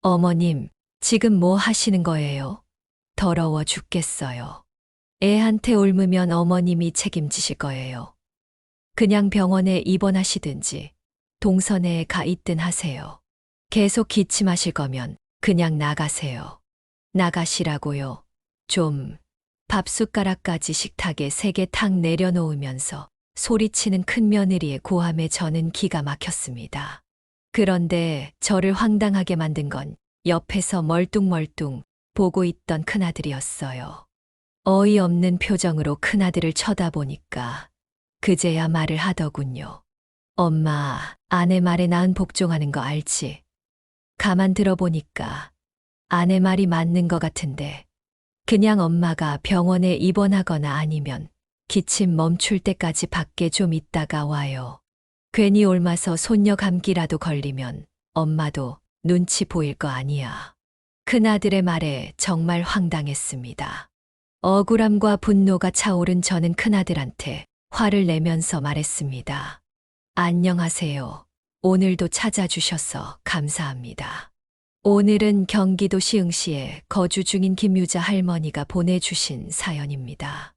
어머님, 지금 뭐 하시는 거예요? 더러워 죽겠어요. 애한테 옮으면 어머님이 책임지실 거예요. 그냥 병원에 입원하시든지 동선에 가 있든 하세요. 계속 기침하실 거면 그냥 나가세요. 나가시라고요. 좀 밥숟가락까지 식탁에 3개 탁 내려놓으면서 소리치는 큰 며느리의 고함에 저는 기가 막혔습니다. 그런데 저를 황당하게 만든 건 옆에서 멀뚱멀뚱 보고 있던 큰아들이었어요. 어이없는 표정으로 큰아들을 쳐다보니까 그제야 말을 하더군요. 엄마, 아내 말에 낳은 복종하는 거 알지? 가만 들어보니까 아내 말이 맞는 것 같은데 그냥 엄마가 병원에 입원하거나 아니면 기침 멈출 때까지 밖에 좀 있다가 와요. 괜히 옮아서 손녀 감기라도 걸리면 엄마도 눈치 보일 거 아니야. 큰아들의 말에 정말 황당했습니다. 억울함과 분노가 차오른 저는 큰아들한테 화를 내면서 말했습니다. 안녕하세요. 오늘도 찾아주셔서 감사합니다. 오늘은 경기도 시흥시에 거주 중인 김유자 할머니가 보내주신 사연입니다.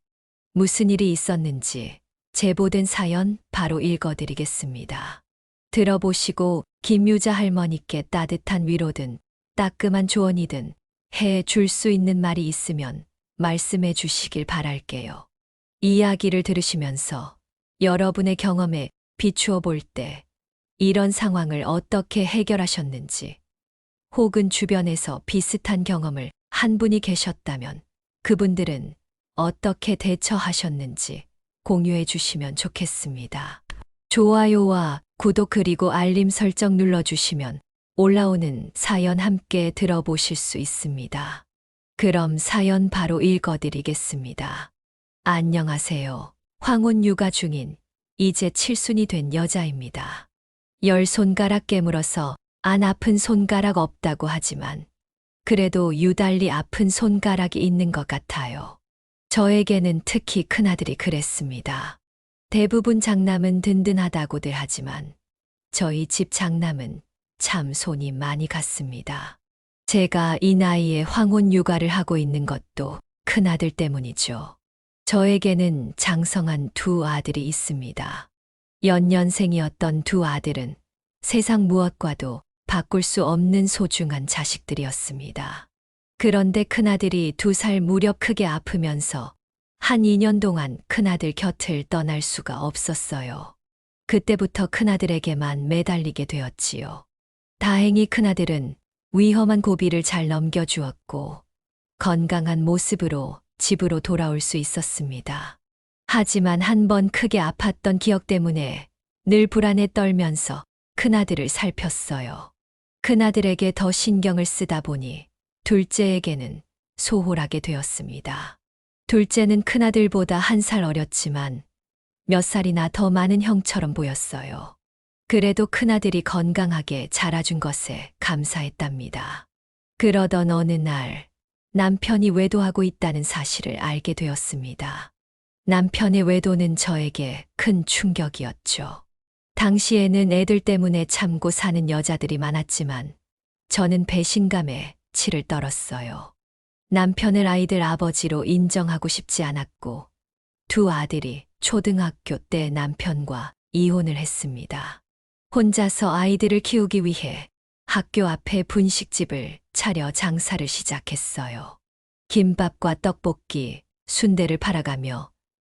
무슨 일이 있었는지 제보된 사연 바로 읽어드리겠습니다. 들어보시고 김유자 할머니께 따뜻한 위로든 따끔한 조언이든 해 줄 수 있는 말이 있으면 말씀해 주시길 바랄게요. 이야기를 들으시면서 여러분의 경험에 비추어 볼 때 이런 상황을 어떻게 해결하셨는지 혹은 주변에서 비슷한 경험을 한 분이 계셨다면 그분들은 어떻게 대처하셨는지 공유해 주시면 좋겠습니다. 좋아요와 구독 그리고 알림 설정 눌러주시면 올라오는 사연 함께 들어보실 수 있습니다. 그럼 사연 바로 읽어드리겠습니다. 안녕하세요. 황혼 육아 중인 이제 칠순이 된 여자입니다. 10손가락 깨물어서 안 아픈 손가락 없다고 하지만 그래도 유달리 아픈 손가락이 있는 것 같아요. 저에게는 특히 큰아들이 그랬습니다. 대부분 장남은 든든하다고들 하지만 저희 집 장남은 참 손이 많이 갔습니다. 제가 이 나이에 황혼 육아를 하고 있는 것도 큰아들 때문이죠. 저에게는 장성한 2 아들이 있습니다. 연년생이었던 2 아들은 세상 무엇과도 바꿀 수 없는 소중한 자식들이었습니다. 그런데 큰아들이 2살 무렵 크게 아프면서 한 2년 동안 큰아들 곁을 떠날 수가 없었어요. 그때부터 큰아들에게만 매달리게 되었지요. 다행히 큰아들은 위험한 고비를 잘 넘겨주었고 건강한 모습으로 집으로 돌아올 수 있었습니다. 하지만 한 번 크게 아팠던 기억 때문에 늘 불안에 떨면서 큰아들을 살폈어요. 큰아들에게 더 신경을 쓰다 보니 둘째에게는 소홀하게 되었습니다. 둘째는 큰아들보다 1살 어렸지만 몇 살이나 더 많은 형처럼 보였어요. 그래도 큰아들이 건강하게 자라준 것에 감사했답니다. 그러던 어느 날 남편이 외도하고 있다는 사실을 알게 되었습니다. 남편의 외도는 저에게 큰 충격이었죠. 당시에는 애들 때문에 참고 사는 여자들이 많았지만 저는 배신감에 치를 떨었어요. 남편을 아이들 아버지로 인정하고 싶지 않았고 2 아들이 초등학교 때 남편과 이혼을 했습니다. 혼자서 아이들을 키우기 위해 학교 앞에 분식집을 차려 장사를 시작했어요. 김밥과 떡볶이, 순대를 팔아가며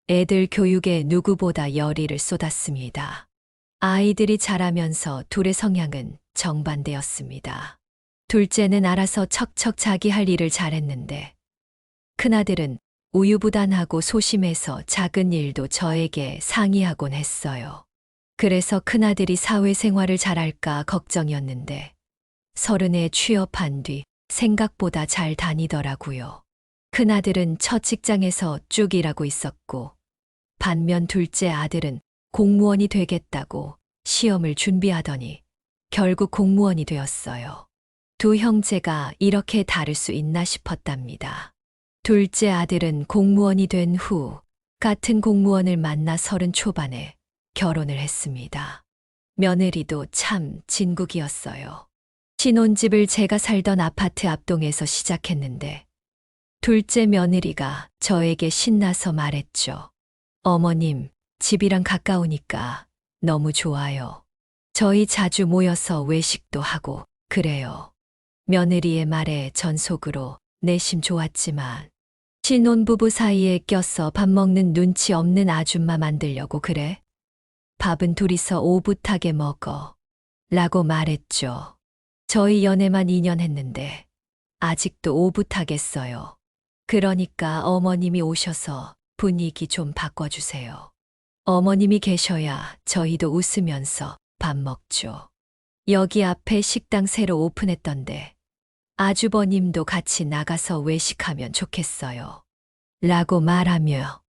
애들 교육에 누구보다 열의를 쏟았습니다. 아이들이 자라면서 둘의 성향은 정반대였습니다. 둘째는 알아서 척척 자기 할 일을 잘했는데 큰아들은 우유부단하고 소심해서 작은 일도 저에게 상의하곤 했어요. 그래서 큰아들이 사회생활을 잘할까 걱정이었는데 30에 취업한 뒤 생각보다 잘 다니더라고요. 큰아들은 첫 직장에서 쭉 일하고 있었고 반면 둘째 아들은 공무원이 되겠다고 시험을 준비하더니 결국 공무원이 되었어요. 2 형제가 이렇게 다를 수 있나 싶었답니다. 둘째 아들은 공무원이 된 후 같은 공무원을 만나 30 초반에 결혼을 했습니다. 며느리도 참 진국이었어요. 신혼집을 제가 살던 아파트 앞동에서 시작했는데 둘째 며느리가 저에게 신나서 말했죠. 어머님, 집이랑 가까우니까 너무 좋아요. 저희 자주 모여서 외식도 하고 그래요. 며느리의 말에 전 속으로 내심 좋았지만 신혼부부 사이에 껴서 밥 먹는 눈치 없는 아줌마 만들려고 그래? 밥은 둘이서 오붓하게 먹어. 라고 말했죠. 저희 연애만 2년 했는데 아직도 오붓하겠어요. 그러니까 어머님이 오셔서 분위기 좀 바꿔주세요. 어머님이 계셔야 저희도 웃으면서 밥 먹죠. 여기 앞에 식당 새로 오픈했던데 아주버님도 같이 나가서 외식하면 좋겠어요. 라고 말하며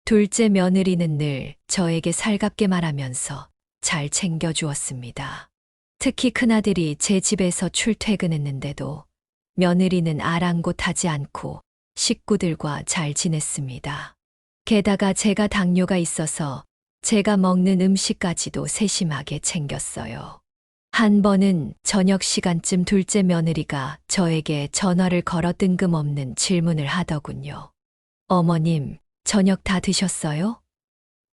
둘째 며느리는 늘 저에게 살갑게 말하면서 잘 챙겨주었습니다. 특히 큰아들이 제 집에서 출퇴근했는데도 며느리는 아랑곳하지 않고 식구들과 잘 지냈습니다. 게다가 제가 당뇨가 있어서 제가 먹는 음식까지도 세심하게 챙겼어요. 한 번은 저녁 시간쯤 둘째 며느리가 저에게 전화를 걸어 뜬금없는 질문을 하더군요. 어머님, 저녁 다 드셨어요?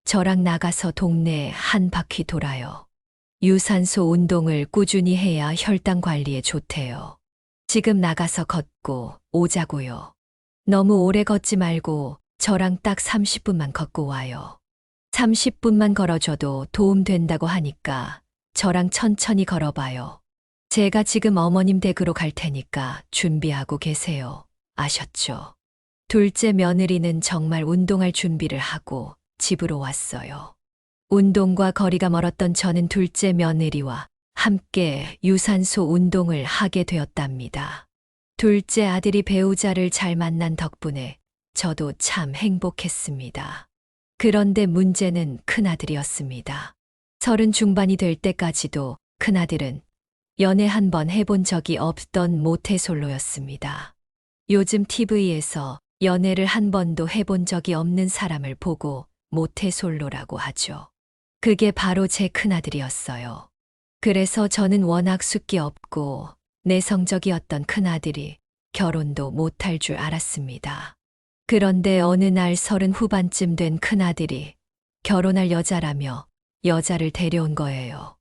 저랑 나가서 동네 한 바퀴 돌아요. 유산소 운동을 꾸준히 해야 혈당 관리에 좋대요. 지금 나가서 걷고 오자고요. 너무 오래 걷지 말고 저랑 딱 30분만 걷고 와요. 30분만 걸어줘도 도움 된다고 하니까 저랑 천천히 걸어봐요. 제가 지금 어머님 댁으로 갈 테니까 준비하고 계세요. 아셨죠? 둘째 며느리는 정말 운동할 준비를 하고 집으로 왔어요. 운동과 거리가 멀었던 저는 둘째 며느리와 함께 유산소 운동을 하게 되었답니다. 둘째 아들이 배우자를 잘 만난 덕분에 저도 참 행복했습니다. 그런데 문제는 큰아들이었습니다. 30 중반이 될 때까지도 큰아들은 연애 한 번 해본 적이 없던 모태솔로였습니다. 요즘 TV에서 연애를 한 번도 해본 적이 없는 사람을 보고 모태솔로라고 하죠. 그게 바로 제 큰아들이었어요. 그래서 저는 워낙 숫기 없고 내성적이었던 큰아들이 결혼도 못할 줄 알았습니다. 그런데 어느 날 30 후반쯤 된 큰아들이 결혼할 여자라며 여자를 데려온 거예요.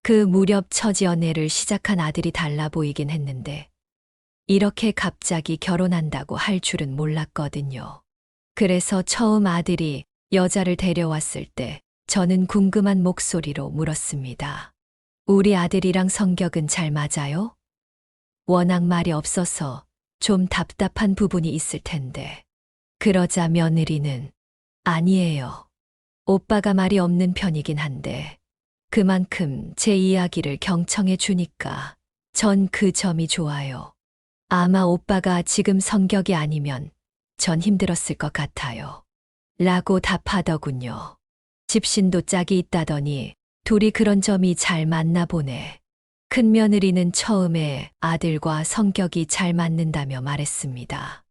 그 무렵 첫 연애를 시작한 아들이 달라 보이긴 했는데 이렇게 갑자기 결혼한다고 할 줄은 몰랐거든요. 그래서 처음 아들이 여자를 데려왔을 때 저는 궁금한 목소리로 물었습니다. 우리 아들이랑 성격은 잘 맞아요? 워낙 말이 없어서 좀 답답한 부분이 있을 텐데. 그러자 며느리는 아니에요. 오빠가 말이 없는 편이긴 한데 그만큼 제 이야기를 경청해 주니까 전 그 점이 좋아요. 아마 오빠가 지금 성격이 아니면 전 힘들었을 것 같아요. 라고 답하더군요. 집신도 짝이 있다더니 둘이 그런 점이 잘 맞나 보네. 큰며느리는 처음에 아들과 성격이 잘 맞는다며 말했습니다.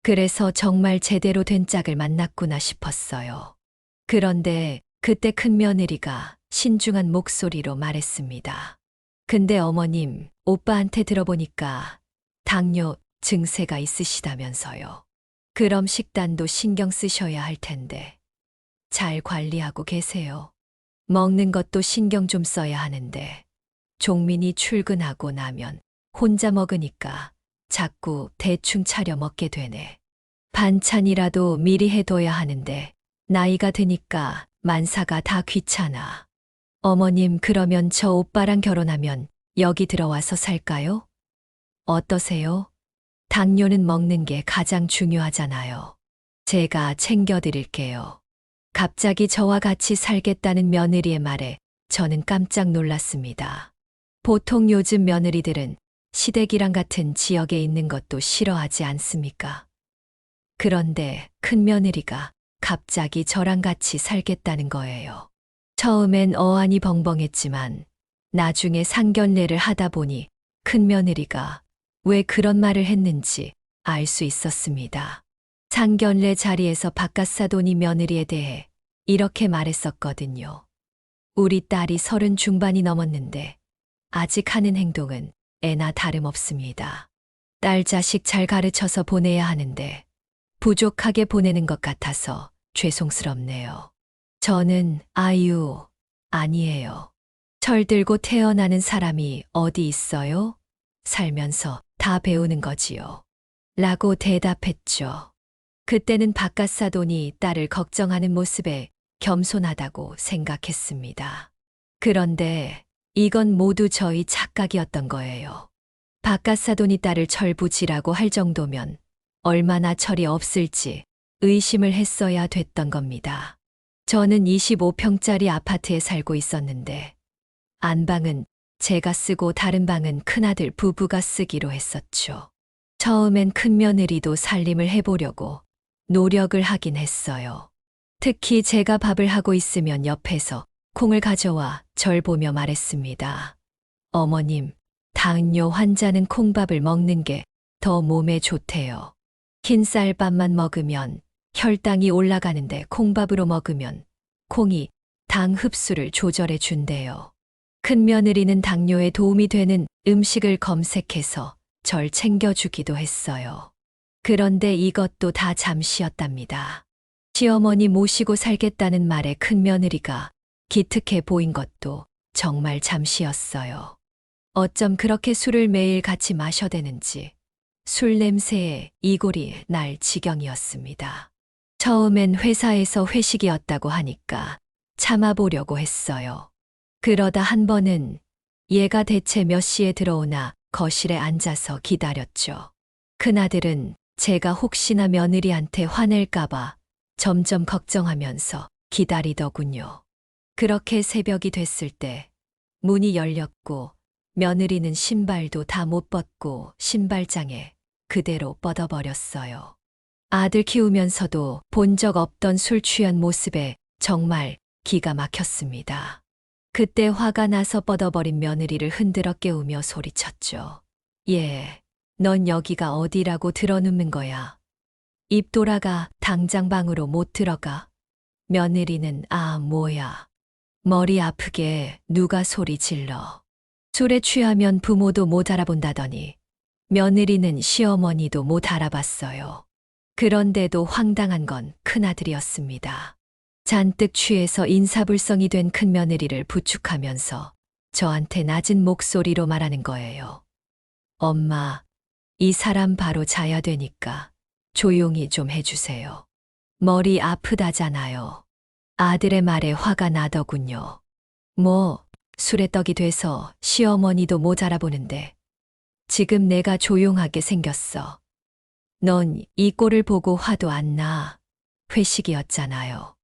그래서 정말 제대로 된 짝을 만났구나 싶었어요. 그런데 그때 큰며느리가 신중한 목소리로 말했습니다. 근데 어머님, 오빠한테 들어보니까 당뇨 증세가 있으시다면서요. 그럼 식단도 신경 쓰셔야 할 텐데 잘 관리하고 계세요. 먹는 것도 신경 좀 써야 하는데 종민이 출근하고 나면 혼자 먹으니까 자꾸 대충 차려 먹게 되네. 반찬이라도 미리 해둬야 하는데 나이가 드니까 만사가 다 귀찮아. 어머님, 그러면 저 오빠랑 결혼하면 여기 들어와서 살까요? 어떠세요? 당뇨는 먹는 게 가장 중요하잖아요. 제가 챙겨드릴게요. 갑자기 저와 같이 살겠다는 며느리의 말에 저는 깜짝 놀랐습니다. 보통 요즘 며느리들은 시댁이랑 같은 지역에 있는 것도 싫어하지 않습니까? 그런데 큰며느리가 갑자기 저랑 같이 살겠다는 거예요. 처음엔 어안이 벙벙했지만 나중에 상견례를 하다 보니 큰며느리가 왜 그런 말을 했는지 알 수 있었습니다. 상견례 자리에서 바깥사돈이 며느리에 대해 이렇게 말했었거든요. 우리 딸이 30 중반이 넘었는데 아직 하는 행동은 애나 다름없습니다. 딸 자식 잘 가르쳐서 보내야 하는데 부족하게 보내는 것 같아서 죄송스럽네요. 저는 아유, 아니에요. 철들고 태어나는 사람이 어디 있어요? 살면서 다 배우는 거지요. 라고 대답했죠. 그때는 바깥사돈이 딸을 걱정하는 모습에 겸손하다고 생각했습니다. 그런데 이건 모두 저희 착각이었던 거예요. 바깥사돈이 딸을 철부지라고 할 정도면 얼마나 철이 없을지 의심을 했어야 됐던 겁니다. 저는 25평짜리 아파트에 살고 있었는데 안방은 제가 쓰고 다른 방은 큰아들 부부가 쓰기로 했었죠. 처음엔 큰며느리도 살림을 해보려고 노력을 하긴 했어요. 특히 제가 밥을 하고 있으면 옆에서 콩을 가져와 절 보며 말했습니다. 어머님, 당뇨 환자는 콩밥을 먹는 게 더 몸에 좋대요. 흰쌀밥만 먹으면 혈당이 올라가는데 콩밥으로 먹으면 콩이 당 흡수를 조절해 준대요. 큰며느리는 당뇨에 도움이 되는 음식을 검색해서 절 챙겨주기도 했어요. 그런데 이것도 다 잠시였답니다. 시어머니 모시고 살겠다는 말에 큰며느리가 기특해 보인 것도 정말 잠시였어요. 어쩜 그렇게 술을 매일 같이 마셔대는지 술 냄새에 이골이 날 지경이었습니다. 처음엔 회사에서 회식이었다고 하니까 참아보려고 했어요. 그러다 한 번은 얘가 대체 몇 시에 들어오나 거실에 앉아서 기다렸죠. 큰아들은 제가 혹시나 며느리한테 화낼까봐 점점 걱정하면서 기다리더군요. 그렇게 새벽이 됐을 때 문이 열렸고 며느리는 신발도 다 못 벗고 신발장에 그대로 뻗어버렸어요. 아들 키우면서도 본 적 없던 술 취한 모습에 정말 기가 막혔습니다. 그때 화가 나서 뻗어버린 며느리를 흔들어 깨우며 소리쳤죠. 예, 넌 여기가 어디라고 드러눕는 거야. 입 돌아가 당장 방으로 못 들어가. 며느리는 아 뭐야. 머리 아프게 누가 소리 질러. 술에 취하면 부모도 못 알아본다더니 며느리는 시어머니도 못 알아봤어요. 그런데도 황당한 건 큰아들이었습니다. 잔뜩 취해서 인사불성이 된 큰며느리를 부축하면서 저한테 낮은 목소리로 말하는 거예요. 엄마, 이 사람 바로 자야 되니까 조용히 좀 해주세요. 머리 아프다잖아요. 아들의 말에 화가 나더군요. 뭐, 술에 떡이 돼서 시어머니도 못 알아보는데 지금 내가 조용하게 생겼어. 넌 이 꼴을 보고 화도 안 나. 회식이었잖아요.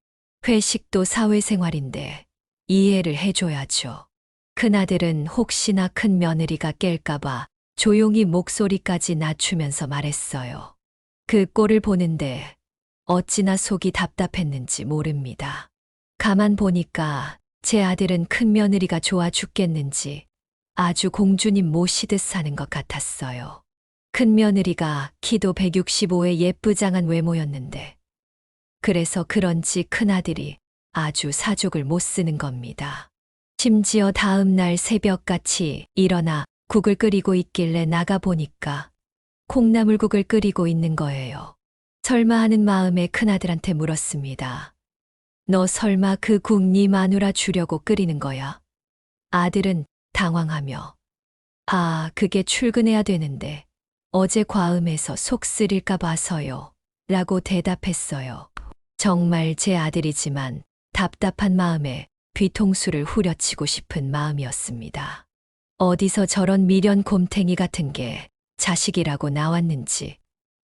회식도 사회생활인데 이해를 해줘야죠. 큰아들은 혹시나 큰 며느리가 깰까봐 조용히 목소리까지 낮추면서 말했어요. 그 꼴을 보는데 어찌나 속이 답답했는지 모릅니다. 가만 보니까 제 아들은 큰 며느리가 좋아 죽겠는지 아주 공주님 모시듯 사는 것 같았어요. 큰 며느리가 키도 165에 예쁘장한 외모였는데 그래서 그런지 큰아들이 아주 사족을 못 쓰는 겁니다. 심지어 다음 날 새벽같이 일어나 국을 끓이고 있길래 나가보니까 콩나물국을 끓이고 있는 거예요. 설마 하는 마음에 큰아들한테 물었습니다. 너 설마 그 국 네 마누라 주려고 끓이는 거야? 아들은 당황하며 아, 그게 출근해야 되는데 어제 과음해서 속 쓰릴까 봐서요. 라고 대답했어요. 정말 제 아들이지만 답답한 마음에 뒤통수를 후려치고 싶은 마음이었습니다. 어디서 저런 미련 곰탱이 같은 게 자식이라고 나왔는지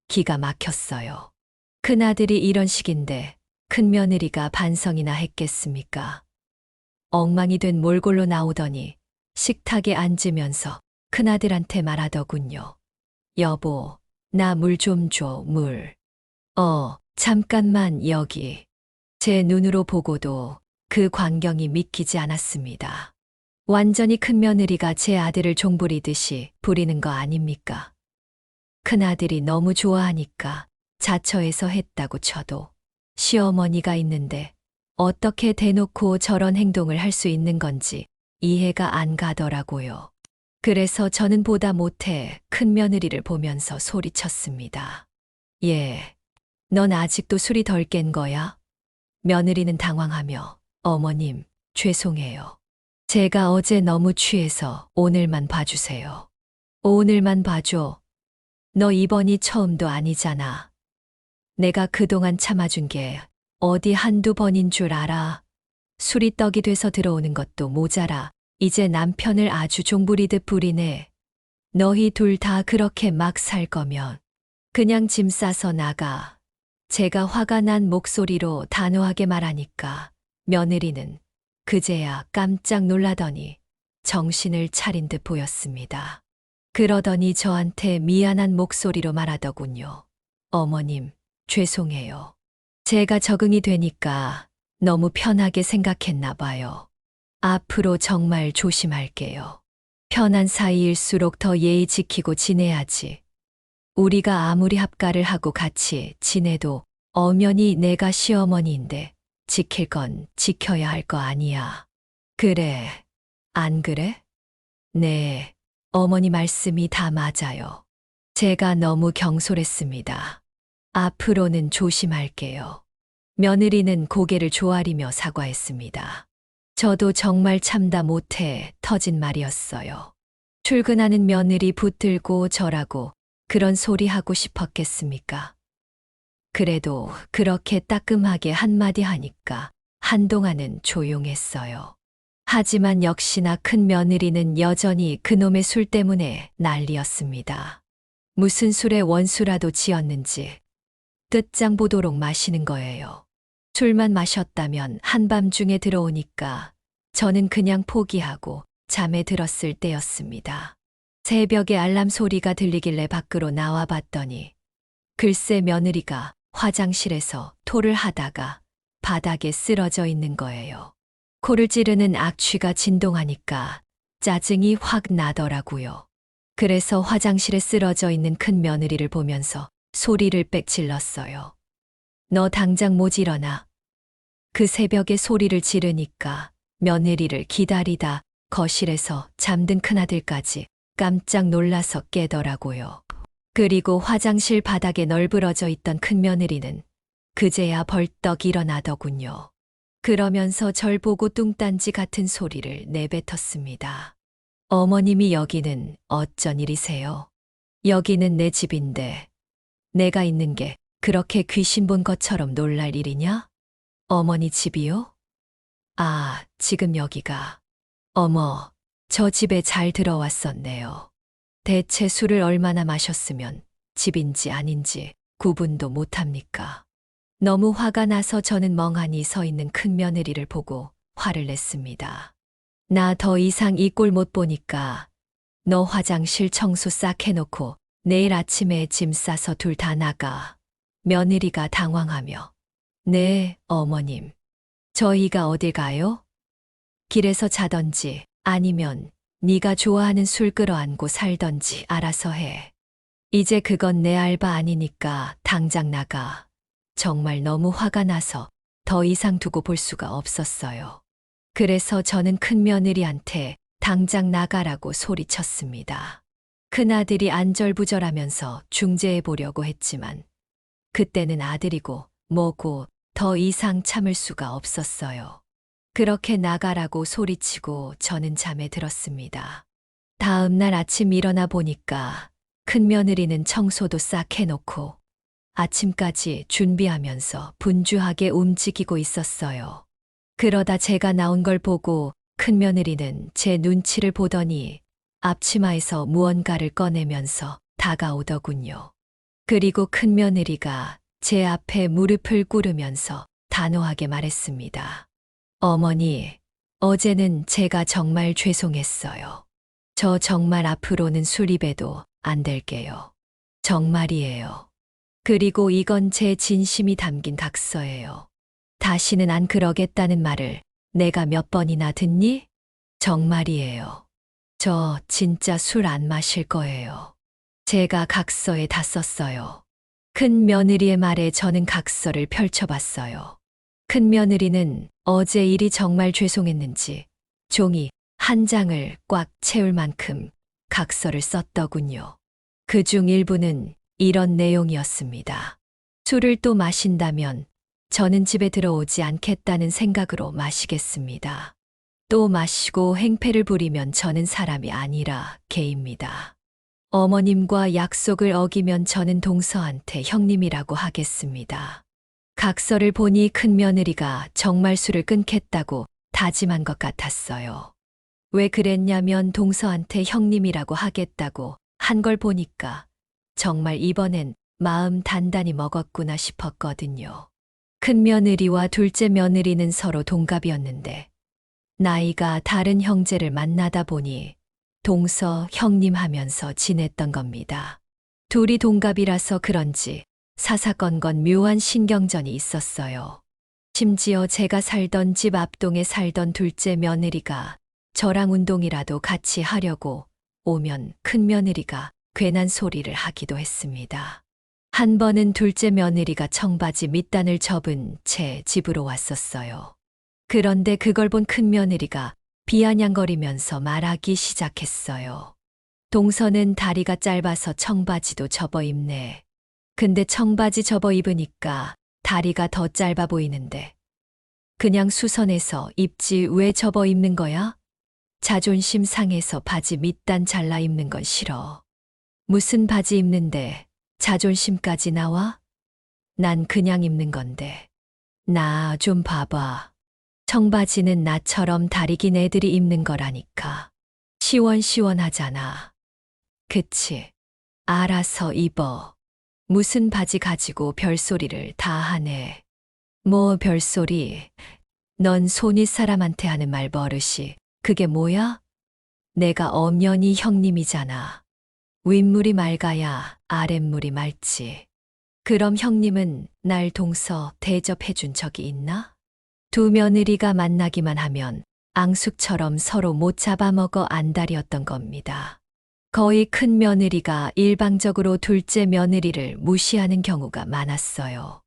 기가 막혔어요. 큰아들이 이런 식인데 큰며느리가 반성이나 했겠습니까? 엉망이 된 몰골로 나오더니 식탁에 앉으면서 큰아들한테 말하더군요. 여보, 나 물 좀 줘, 물. 잠깐만 여기. 제 눈으로 보고도 그 광경이 믿기지 않았습니다. 완전히 큰며느리가 제 아들을 종부리듯이 부리는 거 아닙니까? 큰아들이 너무 좋아하니까 자처해서 했다고 쳐도 시어머니가 있는데 어떻게 대놓고 저런 행동을 할 수 있는 건지 이해가 안 가더라고요. 그래서 저는 보다 못해 큰 며느리를 보면서 소리쳤습니다. 예, 넌 아직도 술이 덜 깬 거야? 며느리는 당황하며 어머님, 죄송해요. 제가 어제 너무 취해서 오늘만 봐주세요. 오늘만 봐줘. 너 이번이 처음도 아니잖아. 내가 그동안 참아준 게 어디 한두 번인 줄 알아. 술이 떡이 돼서 들어오는 것도 모자라. 이제 남편을 아주 종부리듯 부리네. 너희 둘 다 그렇게 막 살 거면 그냥 짐 싸서 나가. 제가 화가 난 목소리로 단호하게 말하니까 며느리는 그제야 깜짝 놀라더니 정신을 차린 듯 보였습니다. 그러더니 저한테 미안한 목소리로 말하더군요. 어머님, 죄송해요. 제가 적응이 되니까 너무 편하게 생각했나 봐요. 앞으로 정말 조심할게요. 편한 사이일수록 더 예의 지키고 지내야지. 우리가 아무리 합가를 하고 같이 지내도 엄연히 내가 시어머니인데 지킬 건 지켜야 할 거 아니야. 그래, 안 그래? 네, 어머니 말씀이 다 맞아요. 제가 너무 경솔했습니다. 앞으로는 조심할게요. 며느리는 고개를 조아리며 사과했습니다. 저도 정말 참다 못해 터진 말이었어요. 출근하는 며느리 붙들고 저라고 그런 소리 하고 싶었겠습니까? 그래도 그렇게 따끔하게 한마디 하니까 한동안은 조용했어요. 하지만 역시나 큰 며느리는 여전히 그놈의 술 때문에 난리였습니다. 무슨 술에 원수라도 지었는지 끝장 보도록 마시는 거예요. 술만 마셨다면 한밤중에 들어오니까 저는 그냥 포기하고 잠에 들었을 때였습니다. 새벽에 알람 소리가 들리길래 밖으로 나와 봤더니 글쎄 며느리가 화장실에서 토를 하다가 바닥에 쓰러져 있는 거예요. 코를 찌르는 악취가 진동하니까 짜증이 확 나더라고요. 그래서 화장실에 쓰러져 있는 큰 며느리를 보면서 소리를 빽 질렀어요. 너 당장 못 일어나. 그 새벽에 소리를 지르니까 며느리를 기다리다 거실에서 잠든 큰아들까지 깜짝 놀라서 깨더라고요. 그리고 화장실 바닥에 널브러져 있던 큰 며느리는 그제야 벌떡 일어나더군요. 그러면서 절 보고 뚱딴지 같은 소리를 내뱉었습니다. 어머님이 여기는 어쩐 일이세요? 여기는 내 집인데 내가 있는 게 그렇게 귀신 본 것처럼 놀랄 일이냐? 어머니 집이요? 아, 지금 여기가. 어머, 저 집에 잘 들어왔었네요. 대체 술을 얼마나 마셨으면 집인지 아닌지 구분도 못합니까? 너무 화가 나서 저는 멍하니 서 있는 큰 며느리를 보고 화를 냈습니다. 나 더 이상 이 꼴 못 보니까 너 화장실 청소 싹 해놓고 내일 아침에 짐 싸서 둘 다 나가. 며느리가 당황하며 네, 어머님. 저희가 어딜 가요? 길에서 자던지 아니면 네가 좋아하는 술 끌어안고 살던지 알아서 해. 이제 그건 내 알바 아니니까 당장 나가. 정말 너무 화가 나서 더 이상 두고 볼 수가 없었어요. 그래서 저는 큰 며느리한테 당장 나가라고 소리쳤습니다. 큰아들이 안절부절하면서 중재해 보려고 했지만 그때는 아들이고 뭐고 더 이상 참을 수가 없었어요. 그렇게 나가라고 소리치고 저는 잠에 들었습니다. 다음 날 아침 일어나 보니까 큰 며느리는 청소도 싹 해놓고 아침까지 준비하면서 분주하게 움직이고 있었어요. 그러다 제가 나온 걸 보고 큰 며느리는 제 눈치를 보더니 앞치마에서 무언가를 꺼내면서 다가오더군요. 그리고 큰 며느리가 제 앞에 무릎을 꿇으면서 단호하게 말했습니다. 어머니, 어제는 제가 정말 죄송했어요. 저 정말 앞으로는 술 입에도 안 될게요. 정말이에요. 그리고 이건 제 진심이 담긴 각서예요. 다시는 안 그러겠다는 말을 내가 몇 번이나 듣니? 정말이에요. 저 진짜 술 안 마실 거예요. 제가 각서에 다 썼어요. 큰 며느리의 말에 저는 각서를 펼쳐봤어요. 큰 며느리는 어제 일이 정말 죄송했는지 종이 한 장을 꽉 채울 만큼 각서를 썼더군요. 그중 일부는 이런 내용이었습니다. 술을 또 마신다면 저는 집에 들어오지 않겠다는 생각으로 마시겠습니다. 또 마시고 행패를 부리면 저는 사람이 아니라 개입니다. 어머님과 약속을 어기면 저는 동서한테 형님이라고 하겠습니다. 각서를 보니 큰며느리가 정말 술을 끊겠다고 다짐한 것 같았어요. 왜 그랬냐면 동서한테 형님이라고 하겠다고 한 걸 보니까 정말 이번엔 마음 단단히 먹었구나 싶었거든요. 큰며느리와 둘째 며느리는 서로 동갑이었는데 나이가 다른 형제를 만나다 보니 동서 형님 하면서 지냈던 겁니다. 둘이 동갑이라서 그런지 사사건건 묘한 신경전이 있었어요. 심지어 제가 살던 집 앞동에 살던 둘째 며느리가 저랑 운동이라도 같이 하려고 오면 큰 며느리가 괜한 소리를 하기도 했습니다. 한 번은 둘째 며느리가 청바지 밑단을 접은 채 집으로 왔었어요. 그런데 그걸 본 큰 며느리가 비아냥거리면서 말하기 시작했어요. 동서는 다리가 짧아서 청바지도 접어 입네. 근데 청바지 접어 입으니까 다리가 더 짧아 보이는데 그냥 수선해서 입지 왜 접어 입는 거야? 자존심 상해서 바지 밑단 잘라 입는 건 싫어. 무슨 바지 입는데 자존심까지 나와? 난 그냥 입는 건데. 나 좀 봐봐. 청바지는 나처럼 다리 긴 애들이 입는 거라니까. 시원시원하잖아. 그치? 알아서 입어. 무슨 바지 가지고 별소리를 다 하네. 뭐 별소리. 넌 손윗 사람한테 하는 말 버릇이 그게 뭐야? 내가 엄연히 형님이잖아. 윗물이 맑아야 아랫물이 맑지. 그럼 형님은 날 동서 대접해 준 적이 있나? 두 며느리가 만나기만 하면 앙숙처럼 서로 못 잡아먹어 안달이었던 겁니다. 거의 큰 며느리가 일방적으로 둘째 며느리를 무시하는 경우가 많았어요.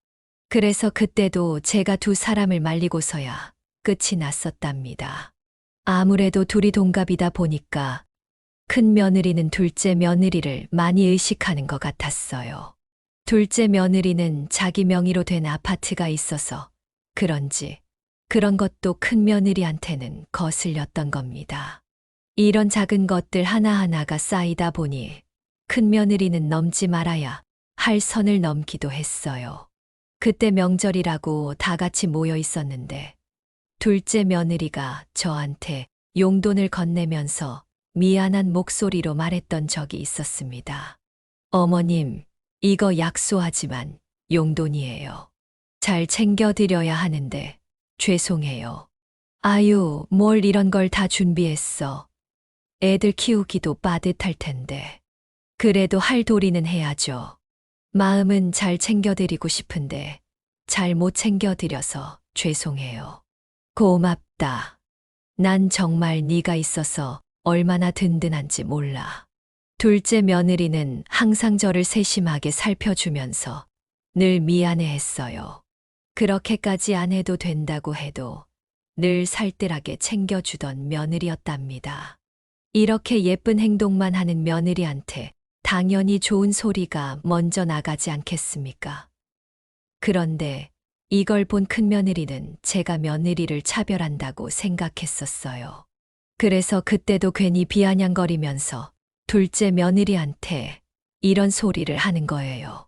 그래서 그때도 제가 두 사람을 말리고서야 끝이 났었답니다. 아무래도 둘이 동갑이다 보니까 큰 며느리는 둘째 며느리를 많이 의식하는 것 같았어요. 둘째 며느리는 자기 명의로 된 아파트가 있어서 그런지 그런 것도 큰 며느리한테는 거슬렸던 겁니다. 이런 작은 것들 하나하나가 쌓이다 보니 큰 며느리는 넘지 말아야 할 선을 넘기도 했어요. 그때 명절이라고 다 같이 모여 있었는데 둘째 며느리가 저한테 용돈을 건네면서 미안한 목소리로 말했던 적이 있었습니다. 어머님, 이거 약소하지만 용돈이에요. 잘 챙겨드려야 하는데 죄송해요. 아유, 뭘 이런 걸 다 준비했어. 애들 키우기도 빠듯할 텐데. 그래도 할 도리는 해야죠. 마음은 잘 챙겨드리고 싶은데 잘 못 챙겨드려서 죄송해요. 고맙다. 난 정말 네가 있어서 얼마나 든든한지 몰라. 둘째 며느리는 항상 저를 세심하게 살펴주면서 늘 미안해했어요. 그렇게까지 안 해도 된다고 해도 늘 살뜰하게 챙겨주던 며느리였답니다. 이렇게 예쁜 행동만 하는 며느리한테 당연히 좋은 소리가 먼저 나가지 않겠습니까? 그런데 이걸 본 큰며느리는 제가 며느리를 차별한다고 생각했었어요. 그래서 그때도 괜히 비아냥거리면서 둘째 며느리한테 이런 소리를 하는 거예요.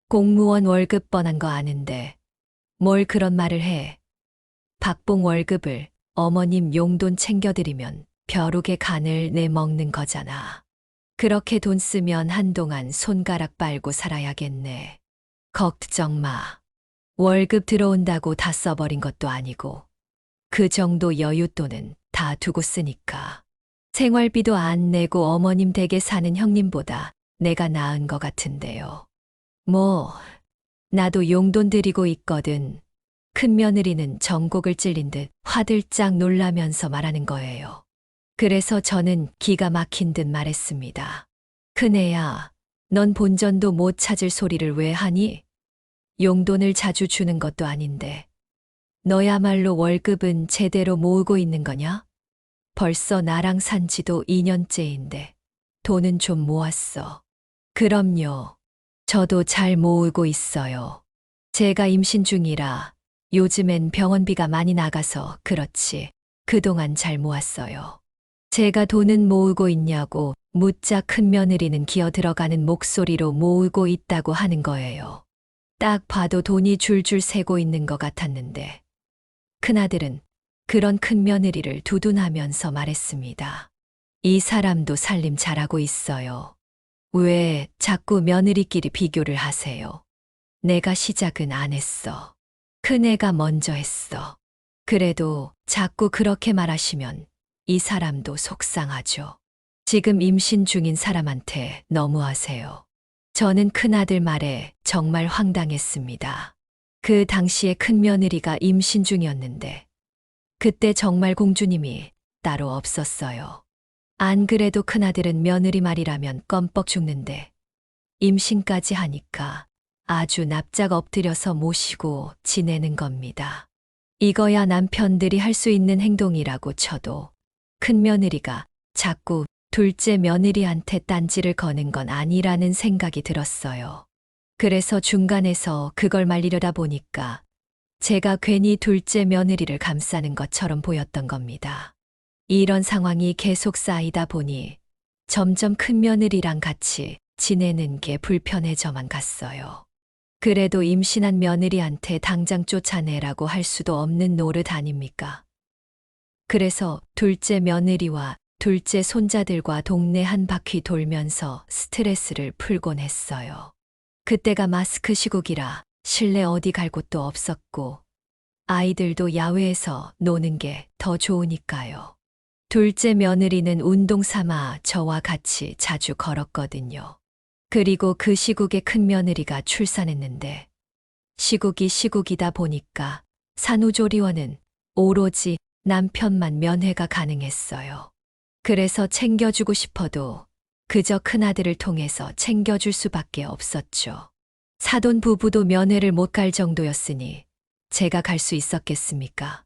공무원 월급 뻔한 거 아는데 뭘 그런 말을 해. 박봉 월급을 어머님 용돈 챙겨드리면 벼룩의 간을 내 먹는 거잖아. 그렇게 돈 쓰면 한동안 손가락 빨고 살아야겠네. 걱정 마. 월급 들어온다고 다 써버린 것도 아니고 그 정도 여윳돈은 다 두고 쓰니까. 생활비도 안 내고 어머님 댁에 사는 형님보다 내가 나은 것 같은데요. 뭐 나도 용돈 드리고 있거든. 큰며느리는 전곡을 찔린 듯 화들짝 놀라면서 말하는 거예요. 그래서 저는 기가 막힌 듯 말했습니다. 큰애야, 넌 본전도 못 찾을 소리를 왜 하니? 용돈을 자주 주는 것도 아닌데 너야말로 월급은 제대로 모으고 있는 거냐? 벌써 나랑 산 지도 2년째인데 돈은 좀 모았어. 그럼요. 저도 잘 모으고 있어요. 제가 임신 중이라 요즘엔 병원비가 많이 나가서 그렇지. 그동안 잘 모았어요. 제가 돈은 모으고 있냐고 묻자 큰며느리는 기어 들어가는 목소리로 모으고 있다고 하는 거예요. 딱 봐도 돈이 줄줄 새고 있는 것 같았는데 큰아들은 그런 큰며느리를 두둔하면서 말했습니다. 이 사람도 살림 잘하고 있어요. 왜 자꾸 며느리끼리 비교를 하세요? 내가 시작은 안 했어. 큰애가 먼저 했어. 그래도 자꾸 그렇게 말하시면 이 사람도 속상하죠. 지금 임신 중인 사람한테 너무하세요. 저는 큰아들 말에 정말 황당했습니다. 그 당시에 큰며느리가 임신 중이었는데 그때 정말 공주님이 따로 없었어요. 안 그래도 큰아들은 며느리 말이라면 껌뻑 죽는데 임신까지 하니까 아주 납작 엎드려서 모시고 지내는 겁니다. 이거야 남편들이 할 수 있는 행동이라고 쳐도 큰며느리가 자꾸 둘째 며느리한테 딴지를 거는 건 아니라는 생각이 들었어요. 그래서 중간에서 그걸 말리려다 보니까 제가 괜히 둘째 며느리를 감싸는 것처럼 보였던 겁니다. 이런 상황이 계속 쌓이다 보니 점점 큰며느리랑 같이 지내는 게 불편해져만 갔어요. 그래도 임신한 며느리한테 당장 쫓아내라고 할 수도 없는 노릇 아닙니까? 그래서 둘째 며느리와 둘째 손자들과 동네 한 바퀴 돌면서 스트레스를 풀곤 했어요. 그때가 마스크 시국이라 실내 어디 갈 곳도 없었고 아이들도 야외에서 노는 게 더 좋으니까요. 둘째 며느리는 운동 삼아 저와 같이 자주 걸었거든요. 그리고 그 시국에 큰며느리가 출산했는데 시국이 시국이다 보니까 산후조리원은 오로지 남편만 면회가 가능했어요. 그래서 챙겨주고 싶어도 그저 큰아들을 통해서 챙겨줄 수밖에 없었죠. 사돈 부부도 면회를 못 갈 정도였으니 제가 갈 수 있었겠습니까?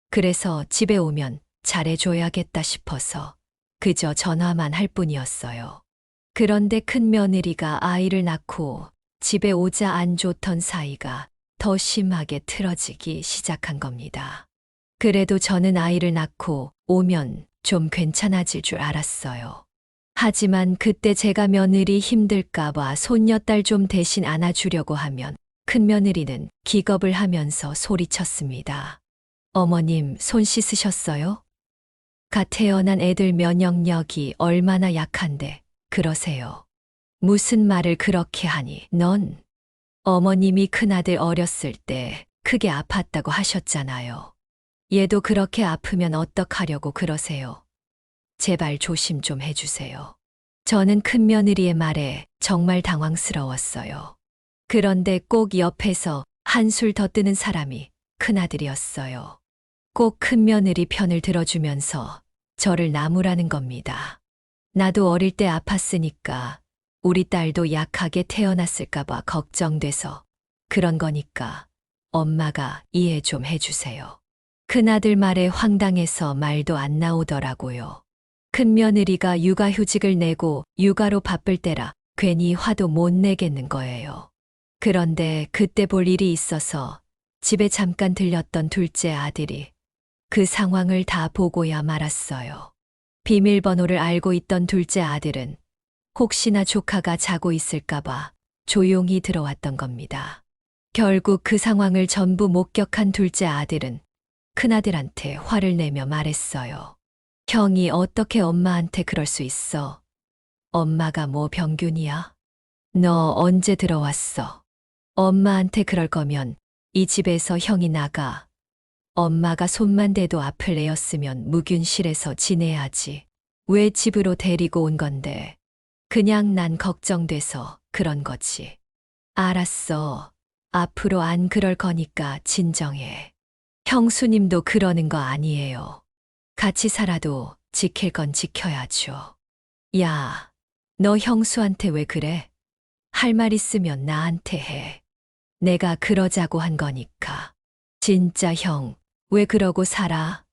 그래서 집에 오면 잘해줘야겠다 싶어서 그저 전화만 할 뿐이었어요. 그런데 큰며느리가 아이를 낳고 집에 오자 안 좋던 사이가 더 심하게 틀어지기 시작한 겁니다. 그래도 저는 아이를 낳고 오면 좀 괜찮아질 줄 알았어요. 하지만 그때 제가 며느리 힘들까봐 손녀딸 좀 대신 안아주려고 하면 큰며느리는 기겁을 하면서 소리쳤습니다. 어머님, 손 씻으셨어요? 갓 태어난 애들 면역력이 얼마나 약한데 그러세요. 무슨 말을 그렇게 하니? 넌 어머님이 큰아들 어렸을 때 크게 아팠다고 하셨잖아요. 얘도 그렇게 아프면 어떡하려고 그러세요. 제발 조심 좀 해주세요. 저는 큰며느리의 말에 정말 당황스러웠어요. 그런데 꼭 옆에서 한술 더 뜨는 사람이 큰아들이었어요. 꼭 큰며느리 편을 들어주면서 저를 나무라는 겁니다. 나도 어릴 때 아팠으니까 우리 딸도 약하게 태어났을까봐 걱정돼서 그런 거니까 엄마가 이해 좀 해주세요. 큰아들 말에 황당해서 말도 안 나오더라고요. 큰며느리가 육아휴직을 내고 육아로 바쁠 때라 괜히 화도 못 내겠는 거예요. 그런데 그때 볼 일이 있어서 집에 잠깐 들렸던 둘째 아들이 그 상황을 다 보고야 말았어요. 비밀번호를 알고 있던 둘째 아들은 혹시나 조카가 자고 있을까봐 조용히 들어왔던 겁니다. 결국 그 상황을 전부 목격한 둘째 아들은 큰아들한테 화를 내며 말했어요. 형이 어떻게 엄마한테 그럴 수 있어? 엄마가 뭐 병균이야? 너 언제 들어왔어? 엄마한테 그럴 거면 이 집에서 형이 나가. 엄마가 손만 대도 아플 애였으면 무균실에서 지내야지. 왜 집으로 데리고 온 건데? 그냥 난 걱정돼서 그런 거지. 알았어. 앞으로 안 그럴 거니까 진정해. 형수님도 그러는 거 아니에요. 같이 살아도 지킬 건 지켜야죠. 야, 너 형수한테 왜 그래? 할 말 있으면 나한테 해. 내가 그러자고 한 거니까. 진짜 형, 왜 그러고 살아?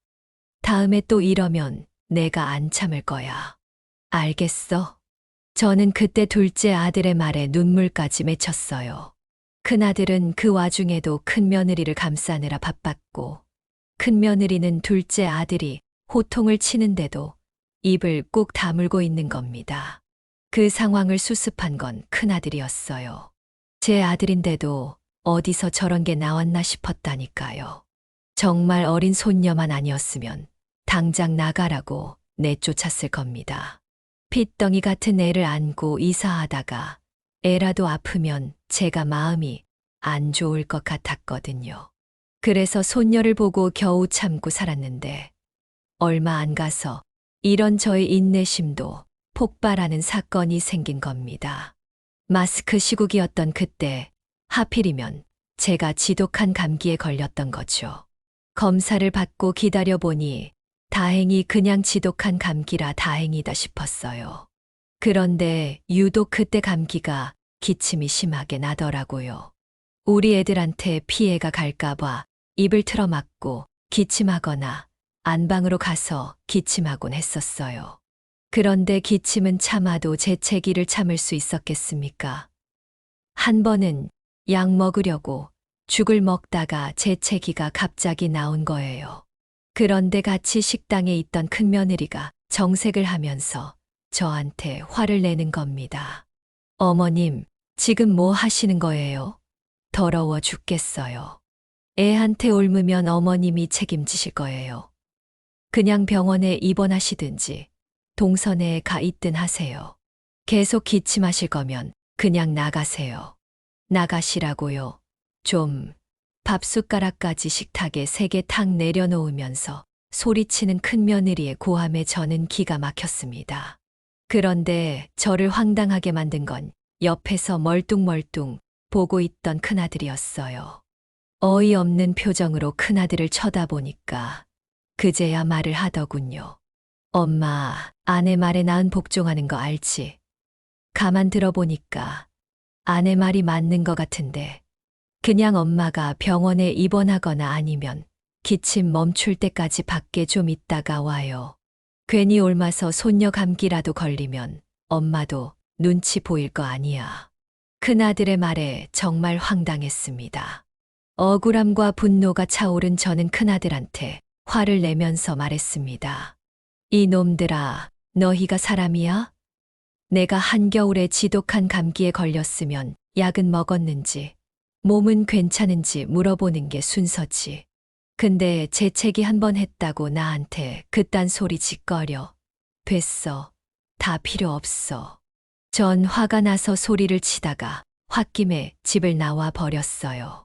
다음에 또 이러면 내가 안 참을 거야. 알겠어. 저는 그때 둘째 아들의 말에 눈물까지 맺혔어요. 큰아들은 그 와중에도 큰며느리를 감싸느라 바빴고, 큰며느리는 둘째 아들이 호통을 치는데도 입을 꾹 다물고 있는 겁니다. 그 상황을 수습한 건 큰아들이었어요. 제 아들인데도 어디서 저런 게 나왔나 싶었다니까요. 정말 어린 손녀만 아니었으면 당장 나가라고 내쫓았을 겁니다. 핏덩이 같은 애를 안고 이사하다가 애라도 아프면 제가 마음이 안 좋을 것 같았거든요. 그래서 손녀를 보고 겨우 참고 살았는데 얼마 안 가서 이런 저의 인내심도 폭발하는 사건이 생긴 겁니다. 마스크 시국이었던 그때 하필이면 제가 지독한 감기에 걸렸던 거죠. 검사를 받고 기다려보니 다행히 그냥 지독한 감기라 다행이다 싶었어요. 그런데 유독 그때 감기가 기침이 심하게 나더라고요. 우리 애들한테 피해가 갈까봐 입을 틀어막고 기침하거나 안방으로 가서 기침하곤 했었어요. 그런데 기침은 참아도 재채기를 참을 수 있었겠습니까? 한 번은 약 먹으려고 죽을 먹다가 재채기가 갑자기 나온 거예요. 그런데 같이 식당에 있던 큰며느리가 정색을 하면서 저한테 화를 내는 겁니다. 어머님, 지금 뭐 하시는 거예요? 더러워 죽겠어요. 애한테 옮으면 어머님이 책임지실 거예요. 그냥 병원에 입원하시든지 동선에 가 있든 하세요. 계속 기침하실 거면 그냥 나가세요. 나가시라고요. 좀 밥숟가락까지 식탁에 3개 탁 내려놓으면서 소리치는 큰며느리의 고함에 저는 기가 막혔습니다. 그런데 저를 황당하게 만든 건 옆에서 멀뚱멀뚱 보고 있던 큰아들이었어요. 어이없는 표정으로 큰아들을 쳐다보니까 그제야 말을 하더군요. 엄마, 아내 말에 난 복종하는 거 알지? 가만 들어보니까 아내 말이 맞는 것 같은데 그냥 엄마가 병원에 입원하거나 아니면 기침 멈출 때까지 밖에 좀 있다가 와요. 괜히 옮아서 손녀 감기라도 걸리면 엄마도 눈치 보일 거 아니야. 큰아들의 말에 정말 황당했습니다. 억울함과 분노가 차오른 저는 큰아들한테 화를 내면서 말했습니다. 이 놈들아, 너희가 사람이야? 내가 한겨울에 지독한 감기에 걸렸으면 약은 먹었는지, 몸은 괜찮은지 물어보는 게 순서지. 근데 재채기 한 번 했다고 나한테 그딴 소리 짓거려. 됐어. 다 필요 없어. 전 화가 나서 소리를 치다가 홧김에 집을 나와 버렸어요.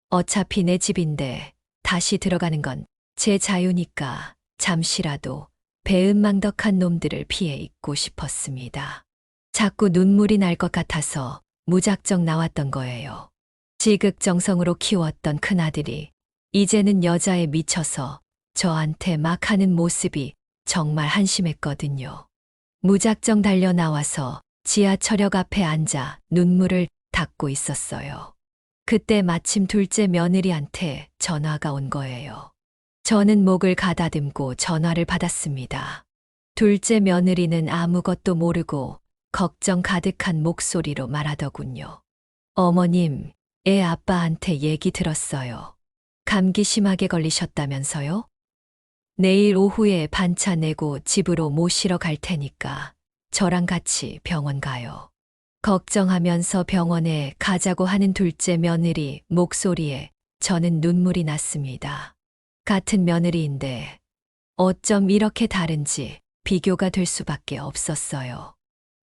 어차피 내 집인데 다시 들어가는 건 제 자유니까 잠시라도 배은망덕한 놈들을 피해 있고 싶었습니다. 자꾸 눈물이 날 것 같아서 무작정 나왔던 거예요. 지극정성으로 키웠던 큰아들이 이제는 여자에 미쳐서 저한테 막 하는 모습이 정말 한심했거든요. 무작정 달려 나와서 지하철역 앞에 앉아 눈물을 닦고 있었어요. 그때 마침 둘째 며느리한테 전화가 온 거예요. 저는 목을 가다듬고 전화를 받았습니다. 둘째 며느리는 아무것도 모르고 걱정 가득한 목소리로 말하더군요. 어머님, 애 아빠한테 얘기 들었어요. 감기 심하게 걸리셨다면서요? 내일 오후에 반차 내고 집으로 모시러 갈 테니까 저랑 같이 병원 가요. 걱정하면서 병원에 가자고 하는 둘째 며느리 목소리에 저는 눈물이 났습니다. 같은 며느리인데 어쩜 이렇게 다른지 비교가 될 수밖에 없었어요.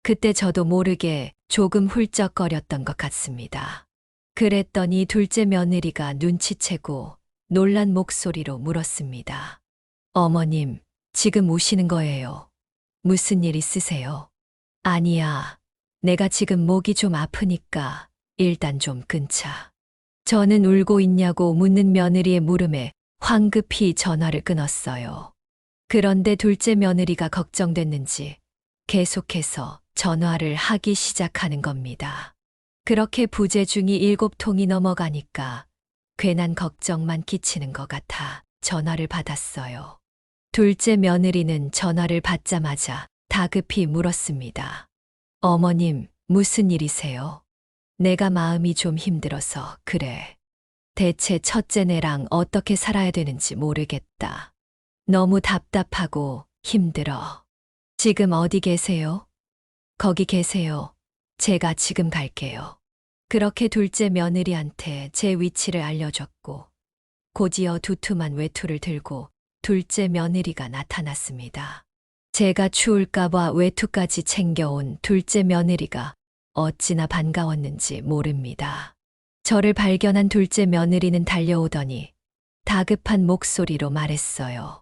그때 저도 모르게 조금 훌쩍거렸던 것 같습니다. 그랬더니 둘째 며느리가 눈치채고 놀란 목소리로 물었습니다. 어머님, 지금 우시는 거예요. 무슨 일 있으세요? 아니야. 내가 지금 목이 좀 아프니까 일단 좀 끊자. 저는 울고 있냐고 묻는 며느리의 물음에 황급히 전화를 끊었어요. 그런데 둘째 며느리가 걱정됐는지 계속해서 전화를 하기 시작하는 겁니다. 그렇게 부재중이 7통이 넘어가니까 괜한 걱정만 끼치는 것 같아 전화를 받았어요. 둘째 며느리는 전화를 받자마자 다급히 물었습니다. 어머님, 무슨 일이세요? 내가 마음이 좀 힘들어서 그래. 대체 첫째네랑 어떻게 살아야 되는지 모르겠다. 너무 답답하고 힘들어. 지금 어디 계세요? 거기 계세요. 제가 지금 갈게요. 그렇게 둘째 며느리한테 제 위치를 알려줬고, 곧이어 두툼한 외투를 들고 둘째 며느리가 나타났습니다. 제가 추울까봐 외투까지 챙겨온 둘째 며느리가 어찌나 반가웠는지 모릅니다. 저를 발견한 둘째 며느리는 달려오더니 다급한 목소리로 말했어요.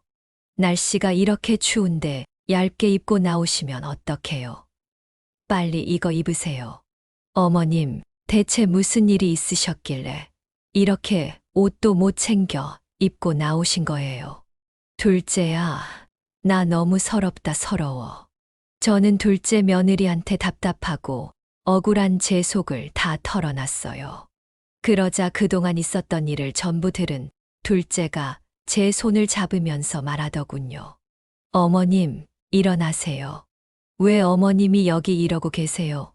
날씨가 이렇게 추운데 얇게 입고 나오시면 어떡해요? 빨리 이거 입으세요. 어머님, 대체 무슨 일이 있으셨길래 이렇게 옷도 못 챙겨 입고 나오신 거예요? 둘째야, 나 너무 서럽다 서러워. 저는 둘째 며느리한테 답답하고 억울한 제 속을 다 털어놨어요. 그러자 그동안 있었던 일을 전부 들은 둘째가 제 손을 잡으면서 말하더군요. 어머님, 일어나세요. 왜 어머님이 여기 이러고 계세요?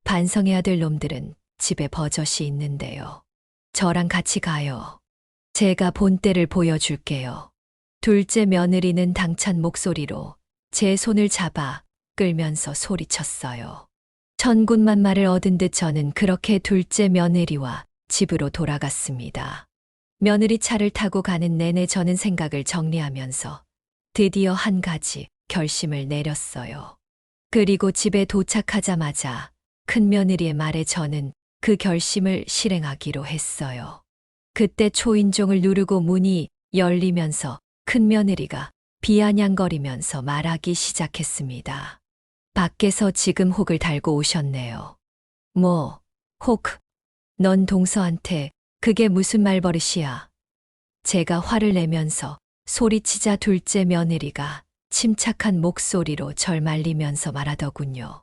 반성해야 될 놈들은 집에 버젓이 있는데요. 저랑 같이 가요. 제가 본때를 보여줄게요. 둘째 며느리는 당찬 목소리로 제 손을 잡아 끌면서 소리쳤어요. 천군만마를 얻은 듯 저는 그렇게 둘째 며느리와 집으로 돌아갔습니다. 며느리 차를 타고 가는 내내 저는 생각을 정리하면서 드디어 한 가지 결심을 내렸어요. 그리고 집에 도착하자마자 큰며느리의 말에 저는 그 결심을 실행하기로 했어요. 그때 초인종을 누르고 문이 열리면서 큰며느리가 비아냥거리면서 말하기 시작했습니다. 밖에서 지금 혹을 달고 오셨네요. 뭐, 혹, 넌 동서한테 그게 무슨 말버릇이야? 제가 화를 내면서 소리치자 둘째 며느리가 침착한 목소리로 절 말리면서 말하더군요.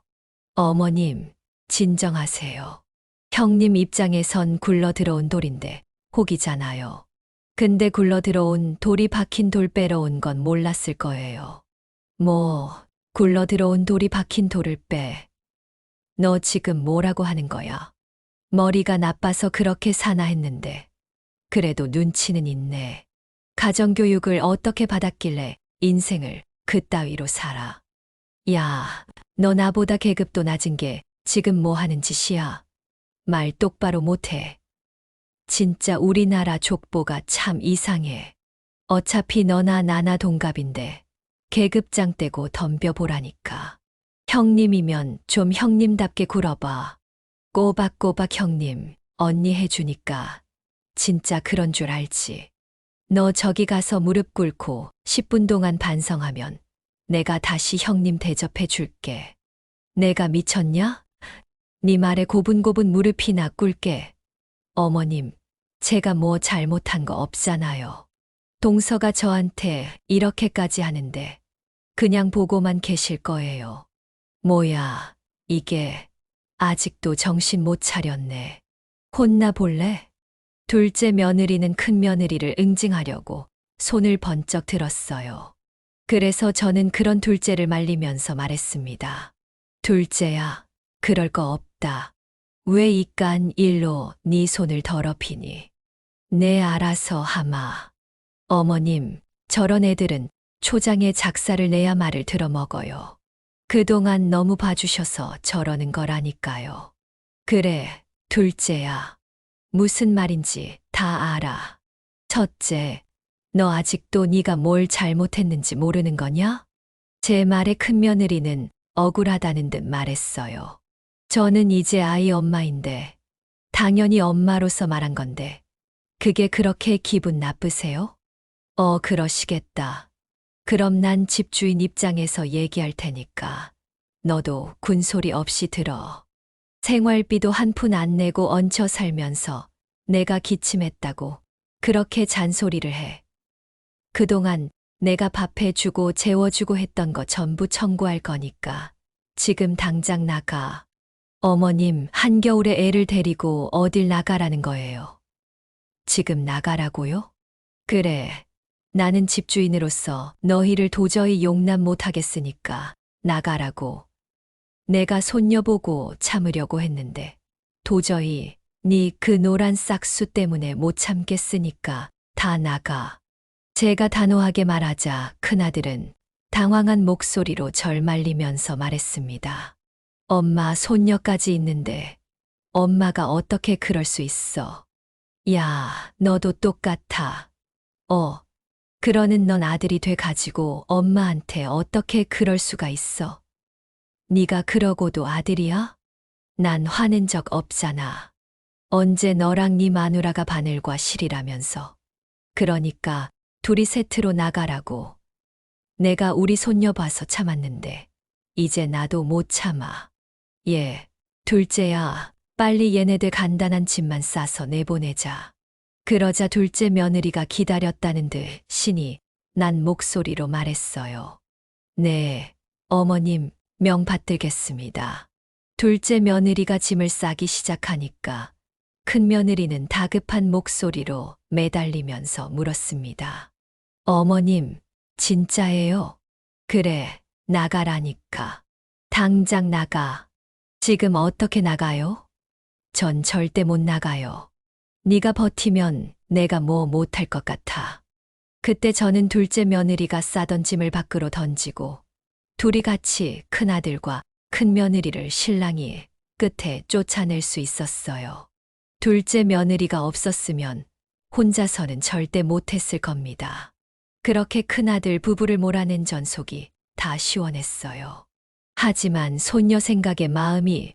어머님, 진정하세요. 형님 입장에선 굴러 들어온 돌인데 혹이잖아요. 근데 굴러 들어온 돌이 박힌 돌 빼러 온 건 몰랐을 거예요. 뭐, 굴러 들어온 돌이 박힌 돌을 빼. 너 지금 뭐라고 하는 거야? 머리가 나빠서 그렇게 사나 했는데. 그래도 눈치는 있네. 가정교육을 어떻게 받았길래 인생을 그따위로 살아. 야, 너 나보다 계급도 낮은 게 지금 뭐 하는 짓이야? 말 똑바로 못해. 진짜 우리나라 족보가 참 이상해. 어차피 너나 나나 동갑인데 계급장 떼고 덤벼보라니까. 형님이면 좀 형님답게 굴어봐. 꼬박꼬박 형님, 언니 해주니까. 진짜 그런 줄 알지. 너 저기 가서 무릎 꿇고 10분 동안 반성하면 내가 다시 형님 대접해 줄게. 내가 미쳤냐? 네 말에 고분고분 무릎이나 꿇게. 어머님, 제가 뭐 잘못한 거 없잖아요. 동서가 저한테 이렇게까지 하는데 그냥 보고만 계실 거예요. 뭐야, 이게 아직도 정신 못 차렸네. 혼나 볼래? 둘째 며느리는 큰 며느리를 응징하려고 손을 번쩍 들었어요. 그래서 저는 그런 둘째를 말리면서 말했습니다. 둘째야, 그럴 거 없다. 왜 이깟 일로 네 손을 더럽히니? 내 알아서 하마. 어머님, 저런 애들은 초장에 작사를 내야 말을 들어먹어요. 그동안 너무 봐주셔서 저러는 거라니까요. 그래, 둘째야. 무슨 말인지 다 알아. 첫째, 너 아직도 네가 뭘 잘못했는지 모르는 거냐? 제 말에 큰며느리는 억울하다는 듯 말했어요. 저는 이제 아이 엄마인데 당연히 엄마로서 말한 건데 그게 그렇게 기분 나쁘세요? 그러시겠다. 그럼 난 집주인 입장에서 얘기할 테니까 너도 군소리 없이 들어. 생활비도 한 푼 안 내고 얹혀 살면서 내가 기침했다고 그렇게 잔소리를 해. 그동안 내가 밥해주고 재워주고 했던 거 전부 청구할 거니까 지금 당장 나가. 어머님, 한겨울에 애를 데리고 어딜 나가라는 거예요. 지금 나가라고요? 그래. 나는 집주인으로서 너희를 도저히 용납 못하겠으니까 나가라고. 내가 손녀 보고 참으려고 했는데 도저히 네 그 노란 싹수 때문에 못 참겠으니까 다 나가. 제가 단호하게 말하자 큰아들은 당황한 목소리로 절 말리면서 말했습니다. 엄마, 손녀까지 있는데 엄마가 어떻게 그럴 수 있어? 야, 너도 똑같아. 그러는 넌 아들이 돼 가지고 엄마한테 어떻게 그럴 수가 있어? 네가 그러고도 아들이야? 난 화낸 적 없잖아. 언제 너랑 네 마누라가 바늘과 실이라면서. 그러니까 둘이 세트로 나가라고. 내가 우리 손녀 봐서 참았는데 이제 나도 못 참아. 예, 둘째야, 빨리 얘네들 간단한 짐만 싸서 내보내자. 그러자 둘째 며느리가 기다렸다는 듯 신이 난 목소리로 말했어요. 네, 어머님, 명 받들겠습니다. 둘째 며느리가 짐을 싸기 시작하니까 큰 며느리는 다급한 목소리로 매달리면서 물었습니다. 어머님, 진짜예요? 그래, 나가라니까. 당장 나가. 지금 어떻게 나가요? 전 절대 못 나가요. 네가 버티면 내가 뭐 못할 것 같아. 그때 저는 둘째 며느리가 싸던 짐을 밖으로 던지고 둘이 같이 큰아들과 큰며느리를 신랑이 끝에 쫓아낼 수 있었어요. 둘째 며느리가 없었으면 혼자서는 절대 못했을 겁니다. 그렇게 큰아들 부부를 몰아낸 전 속이 다 시원했어요. 하지만 손녀 생각에 마음이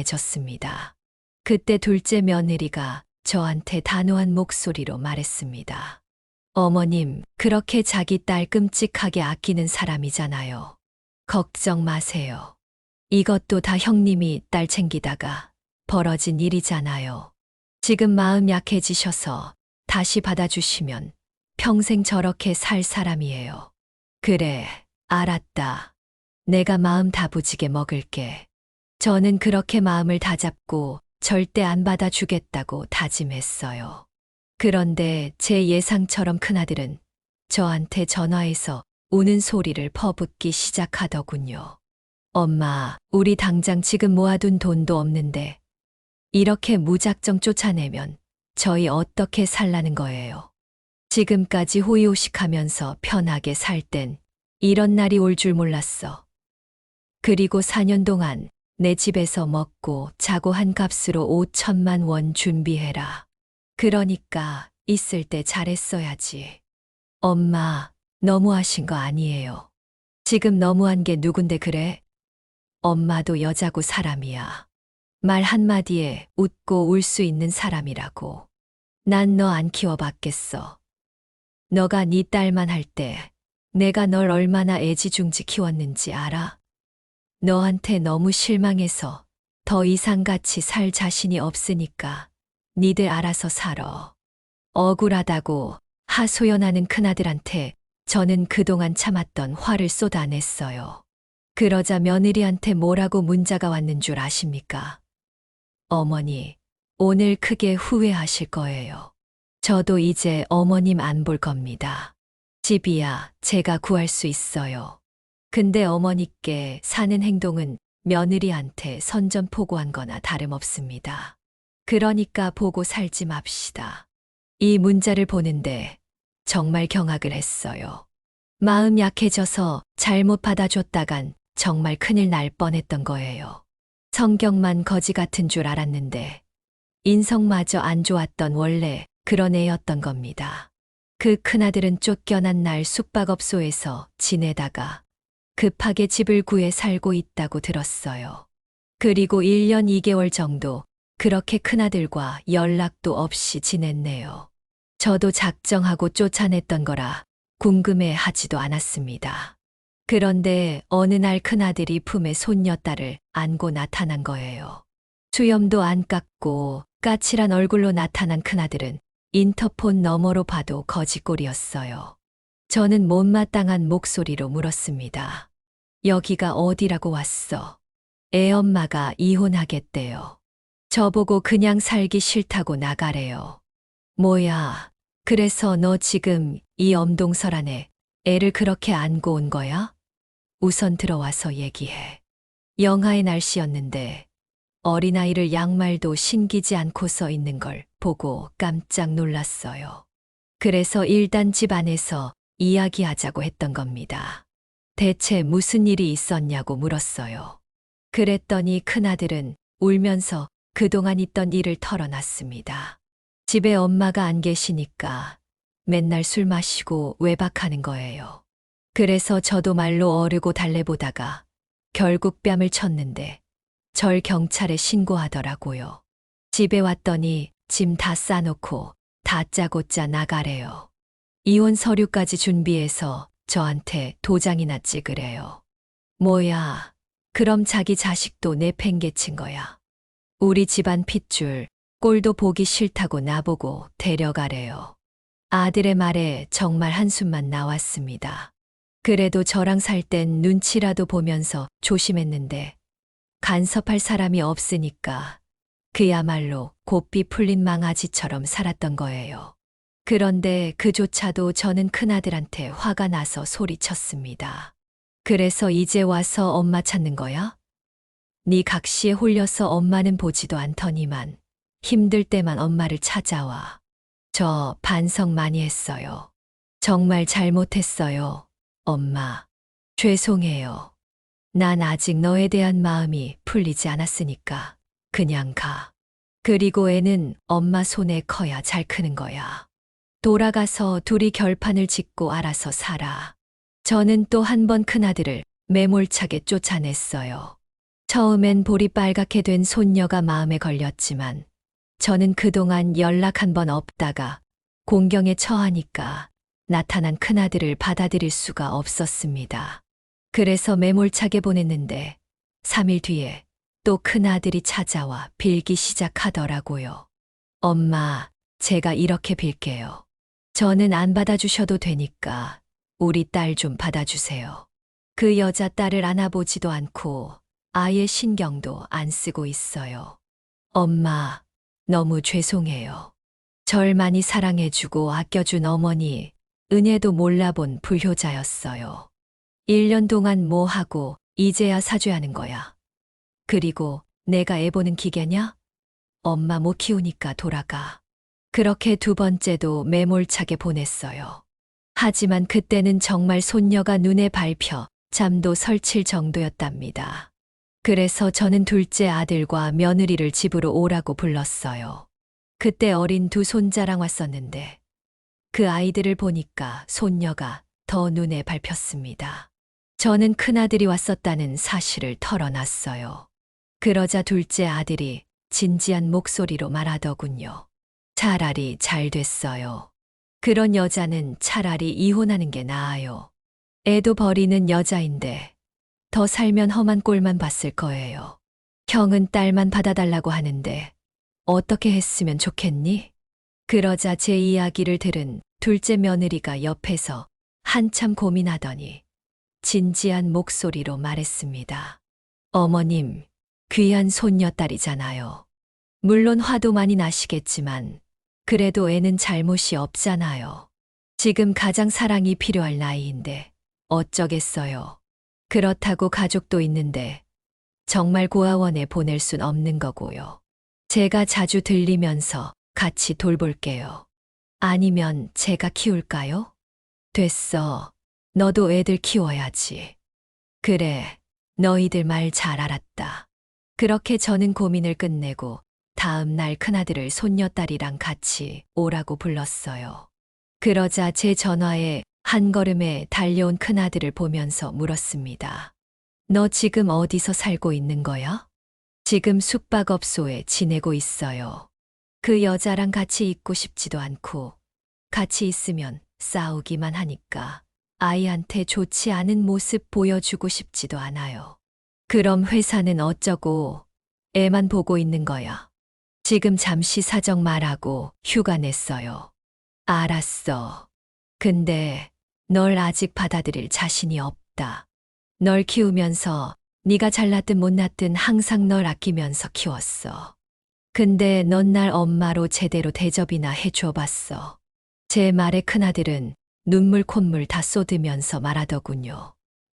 불편해졌습니다. 그때 둘째 며느리가 저한테 단호한 목소리로 말했습니다. 어머님, 그렇게 자기 딸 끔찍하게 아끼는 사람이잖아요. 걱정 마세요. 이것도 다 형님이 딸 챙기다가 벌어진 일이잖아요. 지금 마음 약해지셔서 다시 받아주시면 평생 저렇게 살 사람이에요. 그래, 알았다. 내가 마음 다부지게 먹을게. 저는 그렇게 마음을 다잡고 절대 안 받아주겠다고 다짐했어요. 그런데 제 예상처럼 큰아들은 저한테 전화해서 우는 소리를 퍼붓기 시작하더군요. 엄마, 우리 당장 지금 모아둔 돈도 없는데 이렇게 무작정 쫓아내면 저희 어떻게 살라는 거예요? 지금까지 호의호식하면서 편하게 살 땐 이런 날이 올 줄 몰랐어. 그리고 4년 동안 내 집에서 먹고 자고 한 값으로 5천만 원 준비해라. 그러니까 있을 때 잘했어야지. 엄마, 너무하신 거 아니에요. 지금 너무한 게 누군데 그래? 엄마도 여자고 사람이야. 말 한마디에 웃고 울 수 있는 사람이라고. 난 너 안 키워봤겠어. 너가 네 딸만 할 때 내가 널 얼마나 애지중지 키웠는지 알아? 너한테 너무 실망해서 더 이상 같이 살 자신이 없으니까 니들 알아서 살아. 억울하다고 하소연하는 큰아들한테 저는 그동안 참았던 화를 쏟아냈어요. 그러자 며느리한테 뭐라고 문자가 왔는 줄 아십니까? 어머니, 오늘 크게 후회하실 거예요. 저도 이제 어머님 안 볼 겁니다. 집이야 제가 구할 수 있어요. 근데 어머니께 사는 행동은 며느리한테 선전포고한 거나 다름없습니다. 그러니까 보고 살지 맙시다. 이 문자를 보는데 정말 경악을 했어요. 마음 약해져서 잘못 받아줬다간 정말 큰일 날 뻔했던 거예요. 성격만 거지 같은 줄 알았는데 인성마저 안 좋았던 원래 그런 애였던 겁니다. 그 큰아들은 쫓겨난 날 숙박업소에서 지내다가 급하게 집을 구해 살고 있다고 들었어요. 그리고 1년 2개월 정도 그렇게 큰아들과 연락도 없이 지냈네요. 저도 작정하고 쫓아냈던 거라 궁금해 하지도 않았습니다. 그런데 어느 날 큰아들이 품에 손녀딸을 안고 나타난 거예요. 수염도 안 깎고 까칠한 얼굴로 나타난 큰아들은 인터폰 너머로 봐도 거지꼴이었어요. 저는 못마땅한 목소리로 물었습니다. 여기가 어디라고 왔어? 애 엄마가 이혼하겠대요. 저보고 그냥 살기 싫다고 나가래요. 뭐야, 그래서 너 지금 이 엄동설 안에 애를 그렇게 안고 온 거야? 우선 들어와서 얘기해. 영하의 날씨였는데 어린아이를 양말도 신기지 않고 서 있는 걸 보고 깜짝 놀랐어요. 그래서 일단 집 안에서 이야기하자고 했던 겁니다. 대체 무슨 일이 있었냐고 물었어요. 그랬더니 큰아들은 울면서 그동안 있던 일을 털어놨습니다. 집에 엄마가 안 계시니까 맨날 술 마시고 외박하는 거예요. 그래서 저도 말로 어르고 달래보다가 결국 뺨을 쳤는데 절 경찰에 신고하더라고요. 집에 왔더니 짐 다 싸놓고 다짜고짜 나가래요. 이혼 서류까지 준비해서 저한테 도장이나 찍으래요. 뭐야, 그럼 자기 자식도 내팽개친 거야. 우리 집안 핏줄, 꼴도 보기 싫다고 나보고 데려가래요. 아들의 말에 정말 한숨만 나왔습니다. 그래도 저랑 살 땐 눈치라도 보면서 조심했는데 간섭할 사람이 없으니까 그야말로 고삐 풀린 망아지처럼 살았던 거예요. 그런데 그조차도 저는 큰아들한테 화가 나서 소리쳤습니다. 그래서 이제 와서 엄마 찾는 거야? 네 각시에 홀려서 엄마는 보지도 않더니만 힘들 때만 엄마를 찾아와. 저 반성 많이 했어요. 정말 잘못했어요. 엄마, 죄송해요. 난 아직 너에 대한 마음이 풀리지 않았으니까 그냥 가. 그리고 애는 엄마 손에 커야 잘 크는 거야. 돌아가서 둘이 결판을 짓고 알아서 살아. 저는 또 한 번 큰아들을 매몰차게 쫓아냈어요. 처음엔 볼이 빨갛게 된 손녀가 마음에 걸렸지만 저는 그동안 연락 한 번 없다가 공경에 처하니까 나타난 큰아들을 받아들일 수가 없었습니다. 그래서 매몰차게 보냈는데 3일 뒤에 또 큰아들이 찾아와 빌기 시작하더라고요. 엄마, 제가 이렇게 빌게요. 저는 안 받아주셔도 되니까 우리 딸 좀 받아주세요. 그 여자 딸을 안아보지도 않고 아예 신경도 안 쓰고 있어요. 엄마, 너무 죄송해요. 절 많이 사랑해주고 아껴준 어머니, 은혜도 몰라본 불효자였어요. 1년 동안 뭐 하고 이제야 사죄하는 거야. 그리고 내가 애 보는 기계냐? 엄마 못 키우니까 돌아가. 그렇게 두 번째도 매몰차게 보냈어요. 하지만 그때는 정말 손녀가 눈에 밟혀 잠도 설칠 정도였답니다. 그래서 저는 둘째 아들과 며느리를 집으로 오라고 불렀어요. 그때 어린 두 손자랑 왔었는데 그 아이들을 보니까 손녀가 더 눈에 밟혔습니다. 저는 큰아들이 왔었다는 사실을 털어놨어요. 그러자 둘째 아들이 진지한 목소리로 말하더군요. 차라리 잘 됐어요. 그런 여자는 차라리 이혼하는 게 나아요. 애도 버리는 여자인데 더 살면 험한 꼴만 봤을 거예요. 형은 딸만 받아달라고 하는데 어떻게 했으면 좋겠니? 그러자 제 이야기를 들은 둘째 며느리가 옆에서 한참 고민하더니 진지한 목소리로 말했습니다. 어머님, 귀한 손녀딸이잖아요. 물론 화도 많이 나시겠지만 그래도 애는 잘못이 없잖아요. 지금 가장 사랑이 필요할 나이인데 어쩌겠어요. 그렇다고 가족도 있는데 정말 고아원에 보낼 순 없는 거고요. 제가 자주 들리면서 같이 돌볼게요. 아니면 제가 키울까요? 됐어. 너도 애들 키워야지. 그래, 너희들 말 잘 알았다. 그렇게 저는 고민을 끝내고 다음 날 큰아들을 손녀딸이랑 같이 오라고 불렀어요. 그러자 제 전화에 한 걸음에 달려온 큰아들을 보면서 물었습니다. 너 지금 어디서 살고 있는 거야? 지금 숙박업소에 지내고 있어요. 그 여자랑 같이 있고 싶지도 않고 같이 있으면 싸우기만 하니까 아이한테 좋지 않은 모습 보여주고 싶지도 않아요. 그럼 회사는 어쩌고 애만 보고 있는 거야. 지금 잠시 사정 말하고 휴가 냈어요. 알았어. 근데 널 아직 받아들일 자신이 없다. 널 키우면서 네가 잘났든 못났든 항상 널 아끼면서 키웠어. 근데 넌 날 엄마로 제대로 대접이나 해줘봤어. 제 말에 큰아들은 눈물 콧물 다 쏟으면서 말하더군요.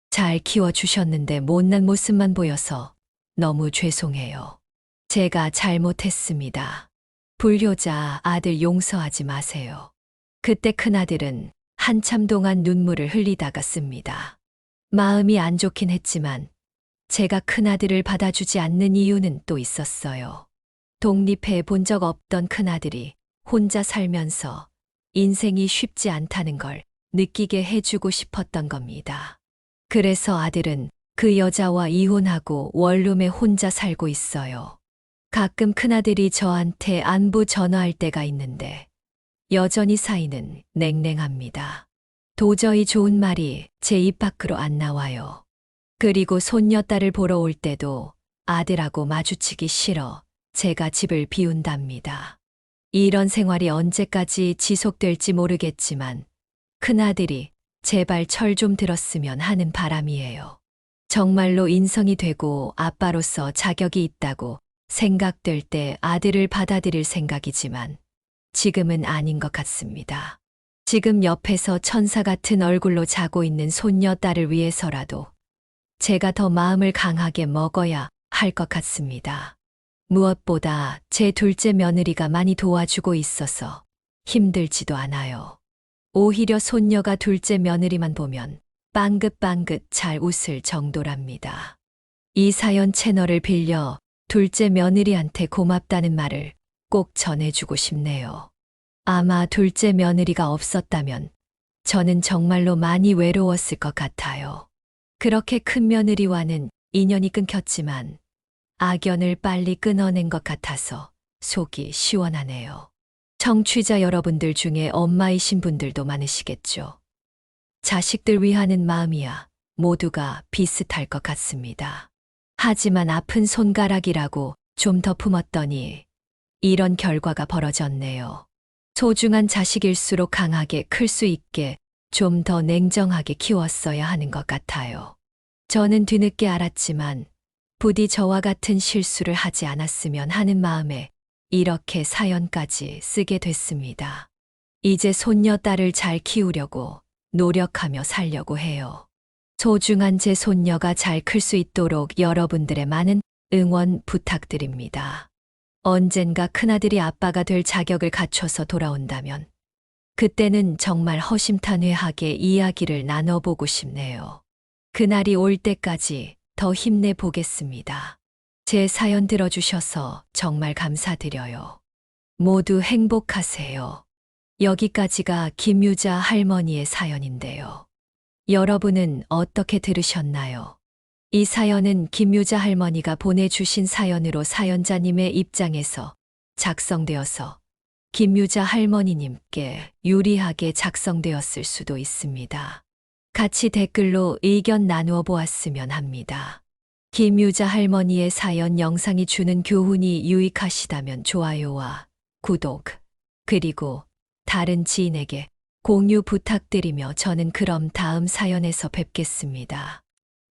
잘 키워주셨는데 못난 모습만 보여서 너무 죄송해요. 제가 잘못했습니다. 불효자 아들 용서하지 마세요. 그때 큰아들은 한참 동안 눈물을 흘리다가 씁니다. 마음이 안 좋긴 했지만 제가 큰아들을 받아주지 않는 이유는 또 있었어요. 독립해 본 적 없던 큰아들이 혼자 살면서 인생이 쉽지 않다는 걸 느끼게 해주고 싶었던 겁니다. 그래서 아들은 그 여자와 이혼하고 원룸에 혼자 살고 있어요. 가끔 큰아들이 저한테 안부 전화할 때가 있는데 여전히 사이는 냉랭합니다. 도저히 좋은 말이 제 입 밖으로 안 나와요. 그리고 손녀딸을 보러 올 때도 아들하고 마주치기 싫어 제가 집을 비운답니다. 이런 생활이 언제까지 지속될지 모르겠지만 큰아들이 제발 철 좀 들었으면 하는 바람이에요. 정말로 인성이 되고 아빠로서 자격이 있다고 생각될 때 아들을 받아들일 생각이지만 지금은 아닌 것 같습니다. 지금 옆에서 천사 같은 얼굴로 자고 있는 손녀딸을 위해서라도 제가 더 마음을 강하게 먹어야 할 것 같습니다. 무엇보다 제 둘째 며느리가 많이 도와주고 있어서 힘들지도 않아요. 오히려 손녀가 둘째 며느리만 보면 빵긋빵긋 잘 웃을 정도랍니다. 이 사연 채널을 빌려 둘째 며느리한테 고맙다는 말을 꼭 전해주고 싶네요. 아마 둘째 며느리가 없었다면 저는 정말로 많이 외로웠을 것 같아요. 그렇게 큰 며느리와는 인연이 끊겼지만 악연을 빨리 끊어낸 것 같아서 속이 시원하네요. 청취자 여러분들 중에 엄마이신 분들도 많으시겠죠. 자식들 위하는 마음이야 모두가 비슷할 것 같습니다. 하지만 아픈 손가락이라고 좀 더 품었더니 이런 결과가 벌어졌네요. 소중한 자식일수록 강하게 클 수 있게 좀 더 냉정하게 키웠어야 하는 것 같아요. 저는 뒤늦게 알았지만 부디 저와 같은 실수를 하지 않았으면 하는 마음에 이렇게 사연까지 쓰게 됐습니다. 이제 손녀딸을 잘 키우려고 노력하며 살려고 해요. 소중한 제 손녀가 잘 클 수 있도록 여러분들의 많은 응원 부탁드립니다. 언젠가 큰아들이 아빠가 될 자격을 갖춰서 돌아온다면 그때는 정말 허심탄회하게 이야기를 나눠보고 싶네요. 그날이 올 때까지 더 힘내보겠습니다. 제 사연 들어주셔서 정말 감사드려요. 모두 행복하세요. 여기까지가 김유자 할머니의 사연인데요. 여러분은 어떻게 들으셨나요? 이 사연은 김유자 할머니가 보내주신 사연으로 사연자님의 입장에서 작성되어서 김유자 할머니님께 유리하게 작성되었을 수도 있습니다. 같이 댓글로 의견 나누어 보았으면 합니다. 김유자 할머니의 사연 영상이 주는 교훈이 유익하시다면 좋아요와 구독, 그리고 다른 지인에게 공유 부탁드리며 저는 그럼 다음 사연에서 뵙겠습니다.